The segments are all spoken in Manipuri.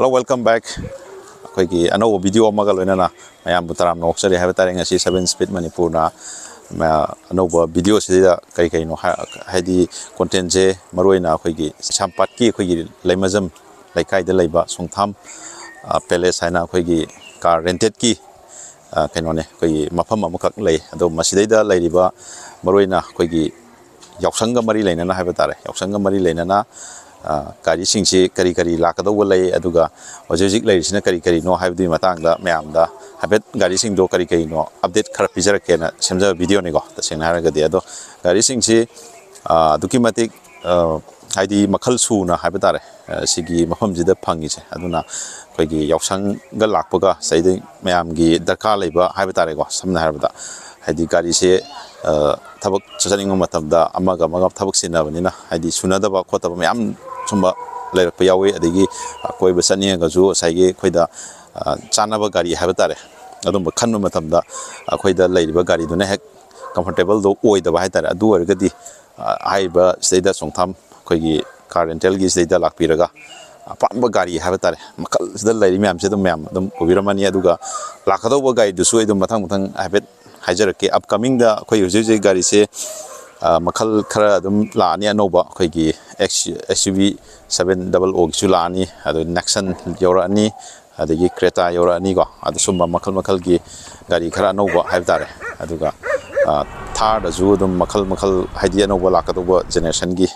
Hello, welcome back. Koiki ano video amaga loina na mayam butaram no oksari have taring asi 7 speed Manipur na ano video sida kai no haidi content je maroina koigi champat ki koigi laimajam laikai de laiba Chongtham palace haina koigi car rented ki kaino ne koigi mafam amakak lei ado masidai lairiba maroina koigi Yaosangna mari laina na have tare Yaosangna mari laina na kari singsi kari lakada walai aduga ojik lai sina kari no have di matangda mayamda habet gari sing do kari no update khara pizara kena semja video ni go ta sengna haraga dia do gari singsi duki matik haidi makhal su na have tare sigi mafam jida phangi che aduna koigi Yaosangna lakpada saidi mayam gi darka laiba have tare go samna harabda haidi gari se tabak chasaning matamda amaga tabak sinabani na haidi sunadaba khotaba mayam sumba lairpa yawi adigi koi basani gazu saigi khoida chanaba gari have tare adum khanba matamda khoida lairiba gari duna hek comfortable do oidaba hai tare adu orgadi haiba sida Chongtham khoigi car rental gi sida lakpiraga apamba gari have tare makal sida lairi myam se dum myam dum obiramani aduga lakado gari du sui dum mathang habet hajarake upcoming da khoi uje gari se makhal khara dum laani anoba khoigi SUV 700 gi chulani adu Nexon yaurani adagi Creta yaurani go adu sumba makhal gi gari khara anoba have tare aduga Thar da zu dum makhal haidi anoba lakadoba generation gi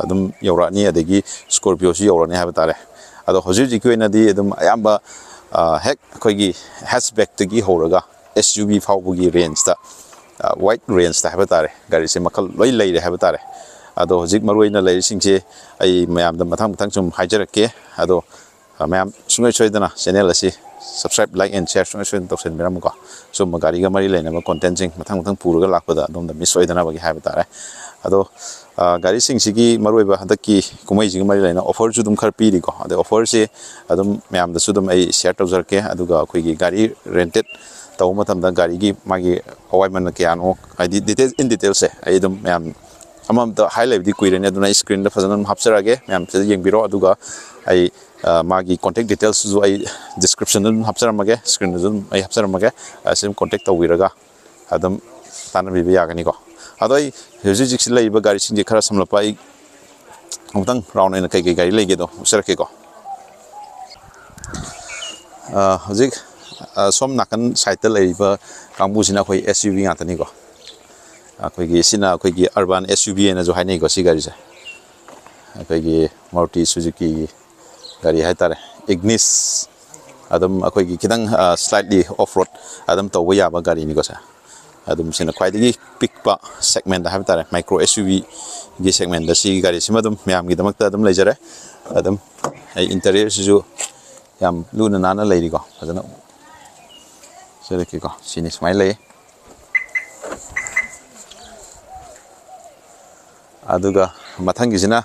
dum yaurani adagi Scorpio si yaurani have tare adu hoji ki oina di dum ayamba hek khoigi hatchback tagi horaga SUV faubugi range ta white range ta have tare gari se makhal loi lai have tare ado hojik maroina lai singse ai mayam da mathang sum haijarake ado mayam sungai choidana channel asi subscribe like and share sungai choidana toksen meram ko sum gari ga mari laina ma content sing mathang puruga lakpada dom da miss oidana bagi have tare ado gari sing sigi maroiba hadaki kumai jing mari laina offer ju dum khar pi ri ko ado offer se adum mayam da sudum ai share tawjarke aduga khoi gi gari rented taw matam da gari gi magi awai man ke ano ai detail se ai dum mayam amam da highlight di kuirene aduna screen da fazanan hapsarage mayam se yengbiro aduga ai magi contact details zu ai description dum hapsaramage screen dum ai hapsaramage asim contact tawiraga adum tanan bi yagani ko adoi hojik laiba gari singi khara samlapa ai amtang round ina kai gari lege do usarake ko hojik som nakan site laiba kangbu sina khoi SUV ngatani ko akoigi sina akoigi urban SUV na jo hainai go si gari sa akoigi Maruti Suzuki gari hai tare Ignis adum akoigi kidang slightly off road adum tawba yaba gari ni go sa adum sina khwaidagi pikpa segment da hai tare micro SUV gi segment da si gari sima dum myam gi damakta adum leijare adum ai interior su yam luna nana leiri go fazana sele ki ko sini smile aduga mathang gisina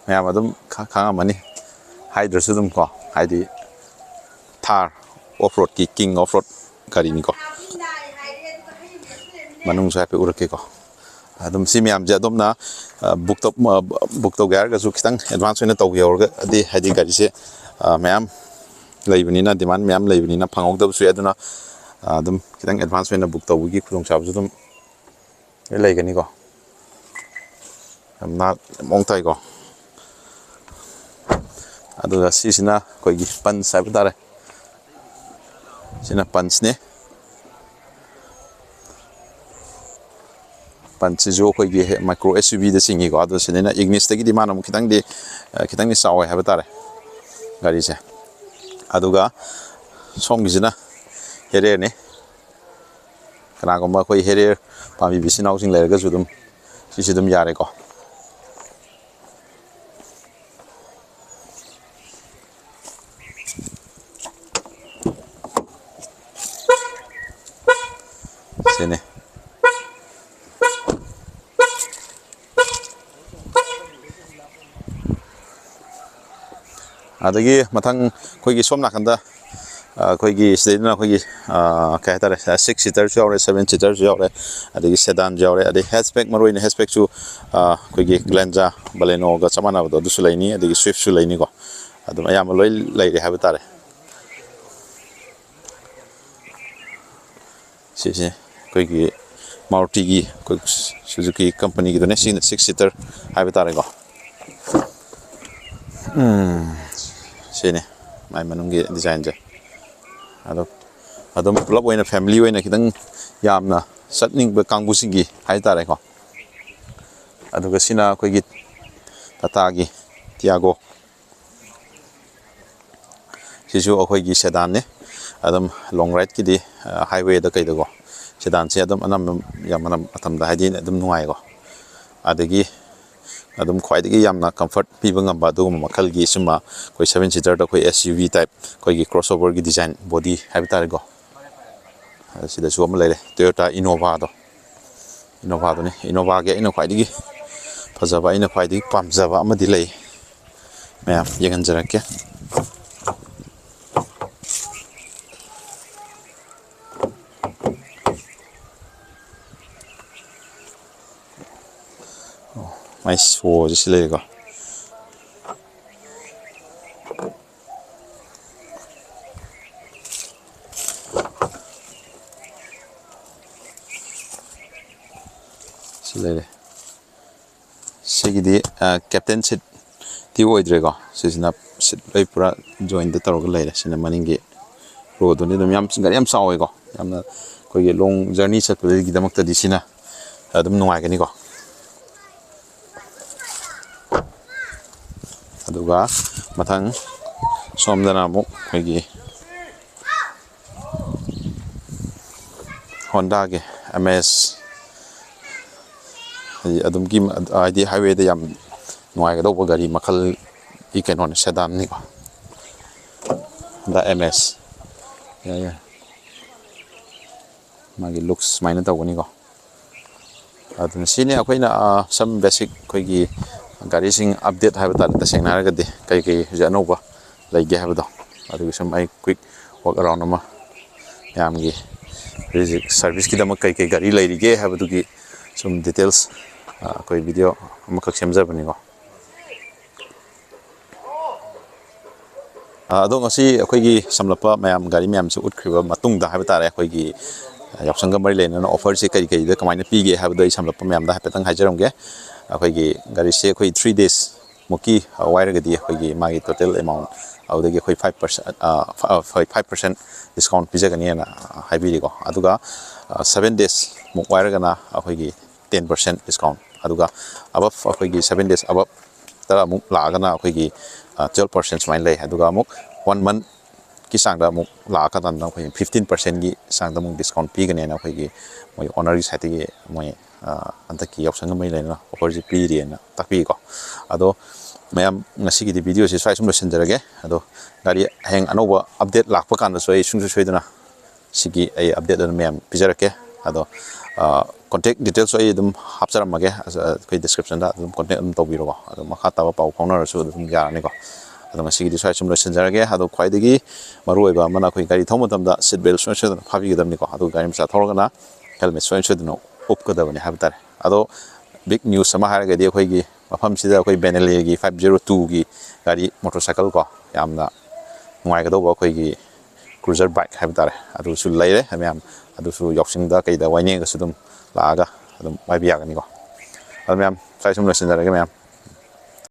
mayam adum khanga mani hydra sudum ko haidi Thar off road ki king off road gari ni ko manung sa pe urake ko adum si mayam je adum na book to gar ga su kitang advance na taw yor ga adi haidi gari se mayam laibani na demand mayam laibani na phangok da su aduna adum kitang advance na book to gi khulong sa su dum lai ga ni ko amna mong tai ko aduga sisina koigi pan sai tare sina pans ne pans jo koigi micro SUV de singi ko adu sina Ignis tagi di manam kitang ni sawai have tare gari se aduga som gisina here ne kana ko ma koi here pami bisinau sing lerga sudum sisidum yare ko sini adagi mathang khoigi som nakanda khoigi sidina khoigi kai tare 6 seater jaure 7 seater jaure adagi sedan jaure adi hatchback maroi ne hatchback chu khoigi Glenza Baleno ga chamana do du sulaini adagi Swift sulaini ko ꯑꯗꯨꯝ ꯑꯌꯥꯝꯕ ꯂꯣꯏ ꯂꯩꯔꯦ ꯍꯥꯏꯕ ꯇꯥꯔꯦ ꯁꯤꯁꯦ ꯑꯩꯈꯣꯏꯒꯤ ꯃꯥꯔꯨꯇꯤꯒꯤ ꯑꯩꯈꯣꯏ ꯁꯨꯖꯨꯀꯤ ꯀꯝꯄꯅꯤꯒꯤꯗꯨꯅꯦ ꯁꯤꯅ 6 ꯁꯤꯇꯔ ꯍꯥꯏꯕ ꯇꯥꯔꯦꯀꯣ ꯁꯤꯅꯦ ꯃꯥꯏ ꯃꯅꯨꯡꯒꯤ ꯗꯤꯖꯥꯏꯟꯁꯦ ꯑꯗꯣ ꯑꯗꯨꯝ ꯄꯨꯂꯞ ꯑꯣꯏꯅ ꯐꯦꯃꯤꯂꯤ ꯑꯣꯏꯅ ꯈꯤꯇꯪ ꯌꯥꯝꯅ ꯆꯠꯅꯤꯡꯕ ꯀꯥꯡꯕꯨꯁꯤꯡꯒꯤ ꯍꯥꯏꯇꯥꯔꯦꯀꯣ ꯑꯗꯨꯒ ꯁꯤꯅ ꯑꯩꯈꯣꯏꯒꯤ ꯇꯥꯇꯥꯒꯤ ꯇꯤꯌꯥꯒꯣ ꯁꯤꯁꯨ ꯑꯩꯈꯣꯏꯒꯤ ꯁꯦꯗꯥꯟꯅꯦ ꯑꯗꯨꯝ ꯂꯣꯡ ꯔꯥꯏꯗꯀꯤꯗꯤ 하이웨이ꯗ ꯀꯩꯗꯀꯣ ꯁꯦꯗꯥꯟꯁꯦ ꯑꯗꯨꯝ ꯑꯅꯝꯕ ꯌꯥꯝꯅ ꯃꯇꯝꯗ ꯍꯥꯏꯗꯤ ꯑꯗꯨꯝ ꯅꯨꯡꯉꯥꯏꯀꯣ ꯑꯗꯒꯤ ꯑꯗꯨꯝ ꯈ꯭ꯋꯥꯏꯗꯒꯤ ꯌꯥꯝꯅ ꯀꯝꯐꯔꯠ ꯄꯤꯕ ꯉꯝꯕ ꯑꯗꯨꯒꯨꯝꯕ ꯃꯈꯜꯒꯤ ꯁꯨꯝꯕ ꯑꯩꯈꯣꯏ 7 ꯁꯤꯇꯔꯗ ꯑꯩꯈꯣꯏ SUV ꯇꯥꯏꯞ ꯑꯩꯈꯣꯏꯒꯤ ꯀ꯭ꯔꯣꯁ ꯑꯣꯚꯔꯒꯤ ꯗꯤꯖꯥꯏꯟ ꯕꯣꯗꯤ ꯍꯥꯏꯕ ꯇꯥꯔꯦꯀꯣ ꯁꯤꯗꯁꯨ ꯑꯃ ꯂꯩꯔꯦ ꯇꯣꯌꯣꯇꯥ ꯏꯅꯣꯚꯥꯗꯨꯅꯤ ꯏꯅꯣꯚꯥꯒꯤ ꯑꯩꯅ ꯈ꯭ꯋꯥꯏꯗꯒꯤ ꯐꯖꯕ ꯑꯩꯅ ꯈ꯭ꯋꯥꯏꯗꯒꯤ ꯄꯥꯝꯖꯕ ꯑꯃꯗꯤ ꯂꯩ ꯃꯌꯥꯝ ꯌꯦꯡꯍꯟꯖꯔꯛꯀꯦ ꯃꯥꯏ ꯁꯣꯁꯦ ꯁꯤ ꯂꯩꯔꯦꯀꯣ ꯁꯤ ꯂꯩꯔꯦ ꯁꯤꯒꯤꯗꯤ ꯀꯦꯞꯇꯦꯟ ꯁꯤꯠ ꯇꯤ ꯑꯣꯏꯗ꯭ꯔꯦꯀꯣ ꯁꯤꯁꯤꯅ ꯁꯤꯠ ꯂꯣꯏ ꯄꯨꯔꯥ ꯖꯣꯏꯟꯗ ꯇꯧꯔꯒ ꯂꯩꯔꯦ ꯁꯤꯅ ꯃꯅꯤꯡꯒꯤ ꯔꯣꯗꯨꯅꯤ ꯑꯗꯨꯝ ꯌꯥꯝ ꯒꯥꯔꯤ ꯌꯥꯝ ꯆꯥꯎꯋꯦꯀꯣ ꯌꯥꯝꯅ ꯑꯩꯈꯣꯏꯒꯤ ꯂꯣꯡ ꯖꯔꯅꯤ ꯆꯠꯄꯒꯤꯗꯃꯛꯇꯗꯤ ꯁꯤꯅ ꯑꯗꯨꯝ ꯅꯨꯡꯉꯥꯏꯒꯅꯤꯀꯣ ꯑꯗꯨꯒ ꯃꯊꯪ ꯁꯣꯝꯗꯅ ꯑꯃꯨꯛ ꯑꯩꯈꯣꯏꯒꯤ ꯍꯣꯟꯗꯥꯒꯤ ꯑꯃꯦꯖ ꯑꯗꯨꯝꯒꯤ ꯍꯥꯏꯗꯤ 하이웨이ꯗ ꯌꯥꯝ ꯅꯨꯡꯉꯥꯏꯒꯗꯧꯕ ꯒꯥꯔꯤ ꯃꯈꯜꯒꯤ ꯀꯩꯅꯣꯅꯦ ꯁꯦꯗꯥꯟꯅꯤꯀꯣ ꯍꯣꯟꯗꯥ ꯑꯦꯃꯦꯖ ꯌꯥꯏ ꯃꯥꯒꯤ ꯂꯨꯛꯁ ꯁꯨꯃꯥꯏꯅ ꯇꯧꯒꯅꯤꯀꯣ ꯑꯗꯨꯅ ꯁꯤꯅꯦ ꯑꯩꯈꯣꯏꯅ ꯁꯝ ꯕꯦꯁꯤꯛ ꯑꯩꯈꯣꯏꯒꯤ ꯒꯥꯔꯤꯁꯤꯡ ꯑꯞꯗꯦꯠ ꯍꯥꯏꯕ ꯇꯥꯔꯦ ꯇꯁꯦꯡꯅ ꯍꯥꯏꯔꯒꯗꯤ ꯀꯩ ꯍꯧꯖꯤꯛ ꯑꯅꯧꯕ ꯂꯩꯒꯦ ꯍꯥꯏꯕꯗꯣ ꯑꯗꯨꯒꯤ ꯁꯨꯝ ꯑꯩ ꯀ꯭ꯋꯤꯛ ꯋꯥꯛ ꯑꯔꯥꯎꯟ ꯑꯃ ꯃꯌꯥꯝꯒꯤ ꯍꯧꯖꯤꯛ ꯁꯥꯔꯚꯤꯁꯀꯤꯗꯃꯛ ꯀꯩ ꯒꯥꯔꯤ ꯂꯩꯔꯤꯒꯦ ꯍꯥꯏꯕꯗꯨꯒꯤ ꯁꯨꯝ ꯗꯤꯇꯦꯜꯁ ꯑꯩꯈꯣꯏ ꯚꯤꯗꯤꯑꯣ ꯑꯃꯈꯛ ꯁꯦꯝꯖꯕꯅꯤꯀꯣ ꯑꯗꯣ ꯉꯁꯤ ꯑꯩꯈꯣꯏꯒꯤ ꯁꯝꯂꯞꯄ ꯃꯌꯥꯝ ꯒꯥꯔꯤ ꯃꯌꯥꯝꯁꯨ ꯎꯠꯈ꯭ꯔꯤꯕ ꯃꯇꯨꯡꯗ ꯍꯥꯏꯕ ꯇꯥꯔꯦ ꯑꯩꯈꯣꯏꯒꯤ ꯌꯥꯎꯁꯪꯒ ꯃꯔꯤ ꯂꯩꯅꯅ ꯑꯣꯐꯔꯁꯦ ꯀꯩꯗ ꯀꯃꯥꯏꯅ ꯄꯤꯒꯦ ꯍꯥꯏꯕꯗꯣ ꯑꯩ ꯁꯝꯂꯞꯄ ꯃꯌꯥꯝꯗ ꯍꯥꯏꯐꯦꯠꯇꯪ ꯍꯥꯏꯖꯔꯝꯒꯦ ꯑꯩꯈꯣꯏꯒꯤ ꯒꯥꯔꯤꯁꯦ ꯑꯩꯈꯣꯏ 3 days ꯃꯨꯛꯀꯤ ꯋꯥꯏꯔꯒꯗꯤ ꯑꯩꯈꯣꯏꯒꯤ ꯃꯥꯒꯤ ꯇꯣꯇꯦꯜ ꯑꯦꯃꯥꯎꯟ ꯑꯗꯨꯗꯒꯤ ꯑꯩꯈꯣꯏ 5% ꯗꯤꯁꯀꯥꯎꯟ ꯄꯤꯖꯒꯅꯤꯅ ꯍꯥꯏꯕꯤꯔꯤꯀꯣ ꯑꯗꯨꯒ 7 days ꯃꯨꯛ ꯋꯥꯏꯔꯒꯅ ꯑꯩꯈꯣꯏꯒꯤ 10% ꯗꯤꯁꯀꯥꯎꯟ ꯑꯗꯨꯒ ꯑꯕꯞ ꯑꯩꯈꯣꯏꯒꯤ 7 days ꯑꯕꯞ ꯇꯔꯥ ꯑꯃꯨꯛ ꯂꯥꯛꯑꯒꯅ ꯑꯩꯈꯣꯏꯒꯤ 12% ꯁꯨꯃꯥꯏꯅ ꯂꯩ ꯑꯗꯨꯒ ꯑꯃꯨꯛ 1 monthꯀꯤ ꯆꯥꯡꯗ ꯑꯃꯨꯛ ꯂꯥꯛꯑꯀꯥꯟꯗ ꯑꯩꯈꯣꯏ 15%ꯒꯤ ꯆꯥꯡꯗ ꯑꯃꯨꯛ ꯗꯤꯁꯀꯥꯎꯟ ꯄꯤꯒꯅꯦꯅ ꯑꯩꯈꯣꯏꯒꯤ ꯃꯣꯏ ꯑꯣꯅꯔꯒꯤ ꯁꯥꯏꯠꯇꯒꯤ ꯃꯣꯏ ꯍꯟꯗꯛꯀꯤ ꯌꯥꯎꯁꯪꯒ ꯃꯔꯤ ꯂꯩꯅꯅ ꯑꯣꯐꯔꯁꯤ ꯄꯤꯔꯤꯑꯅ ꯇꯥꯛꯄꯤꯀꯣ ꯑꯗꯣ ꯃꯌꯥꯝ ꯉꯁꯤꯒꯤꯗꯤ ꯚꯤꯗꯤꯑꯣꯁꯤ ꯁ꯭ꯋꯥꯏ ꯁꯨꯝ ꯂꯣꯏꯁꯤꯟꯖꯔꯒꯦ ꯑꯗꯣ ꯒꯥꯔꯤ ꯍꯌꯦꯡ ꯑꯅꯧꯕ ꯑꯞꯗꯦꯠ ꯂꯥꯛꯄ ꯀꯥꯟꯗꯁꯨ ꯑꯩ ꯁꯨꯡꯁꯣꯏ ꯁꯣꯏꯗꯅ ꯁꯤꯒꯤ ꯑꯩ ꯑꯞꯗꯦꯠ ꯑꯗꯨꯝ ꯃꯌꯥꯝ ꯄꯤꯖꯔꯛꯀꯦ ꯑꯗꯣ ꯀꯣꯟꯇꯦꯛ ꯗꯤꯇꯦꯜꯁꯨ ꯑꯩ ꯑꯗꯨꯝ ꯍꯥꯞꯆꯔꯝꯃꯒꯦ ꯑꯩꯈꯣই ꯗꯤꯁꯀ꯭ꯔꯤꯞꯁꯟꯗ ꯑꯗꯨꯝ ꯀꯣꯟꯇꯦꯛ ꯑꯗꯨꯝ ꯇꯧꯕꯤꯔꯣꯀꯣ ꯑꯗꯣ ꯃꯈꯥ ꯇꯥꯕ ꯄꯥꯎ ꯐꯥꯎꯅꯔꯁꯨ ꯑꯗꯨꯝ ꯌꯥꯔꯅꯤꯀꯣ ꯑꯗꯣ ꯉꯁꯤꯒꯤꯗꯤ ꯁ꯭ꯋꯥꯏ ꯁꯨꯝ ꯂꯣꯏꯁꯤꯟꯖꯔꯒꯦ ꯑꯗꯣ ꯈ꯭ꯋꯥꯏꯗꯒꯤ ꯃꯔꯨꯑꯣꯏꯕ ꯑꯃꯅ ꯑꯩꯈꯣꯏ ꯒꯥꯔꯤ ꯊꯧꯕ ꯃꯇꯝꯗ ꯁꯤꯠ ꯕꯦꯜ ꯁꯣꯏꯗꯅ ꯁꯣꯏꯗꯅ ꯐꯥꯕꯤꯒꯗꯕꯅꯤꯀꯣ ꯑꯗꯨꯒ ꯒꯥꯔꯤ ꯃꯆꯥ ꯊꯧꯔꯒꯅ ꯍꯦꯜꯃꯦꯠ ꯁꯣꯏꯗꯅ ꯎꯞꯀꯗꯕꯅꯤ ꯍꯥꯏꯕ ꯇꯥꯔꯦ ꯑꯗꯣ ꯕꯤꯛ ꯅ꯭ꯌꯨꯁ ꯑꯃ ꯍꯥꯏꯔꯒꯗꯤ ꯑꯩꯈꯣꯏꯒꯤ ꯃꯐꯝꯁꯤꯗ ꯑꯩꯈꯣꯏ ꯕꯦꯅꯦꯂꯤꯒꯤ 502ꯒꯤ ꯒꯥꯔꯤ ꯃꯣꯇꯣꯔꯁꯥꯏꯀꯜ ꯀꯣ ꯌꯥꯝꯅ ꯅꯨꯡꯉꯥꯏꯒꯗꯧꯕ ꯑꯩꯈꯣꯏꯒꯤ ꯀ꯭ꯔꯨꯖꯔ ꯕꯥꯏꯛ ꯍꯥꯏꯕ ꯇꯥꯔꯦ ꯑꯗꯨꯁꯨ ꯂꯩꯔꯦ ꯃꯌꯥꯝ ꯑꯗꯨꯁꯨ ꯌꯥꯎꯁꯪꯗ ꯀꯩꯗ ꯋꯥꯏꯅꯦꯒꯁꯨ ꯑꯗꯨꯝ ꯂꯥꯛꯑꯒ ꯑꯗꯨꯝ ꯋꯥꯏꯕ ꯌꯥꯒꯅꯤꯀꯣ ꯑꯗꯨ ꯃꯌꯥꯝ ꯁ꯭ꯋꯥꯏ ꯁꯨꯝ ꯂꯣꯏꯁꯤꯟꯖꯔꯒꯦ ꯃꯌꯥꯝ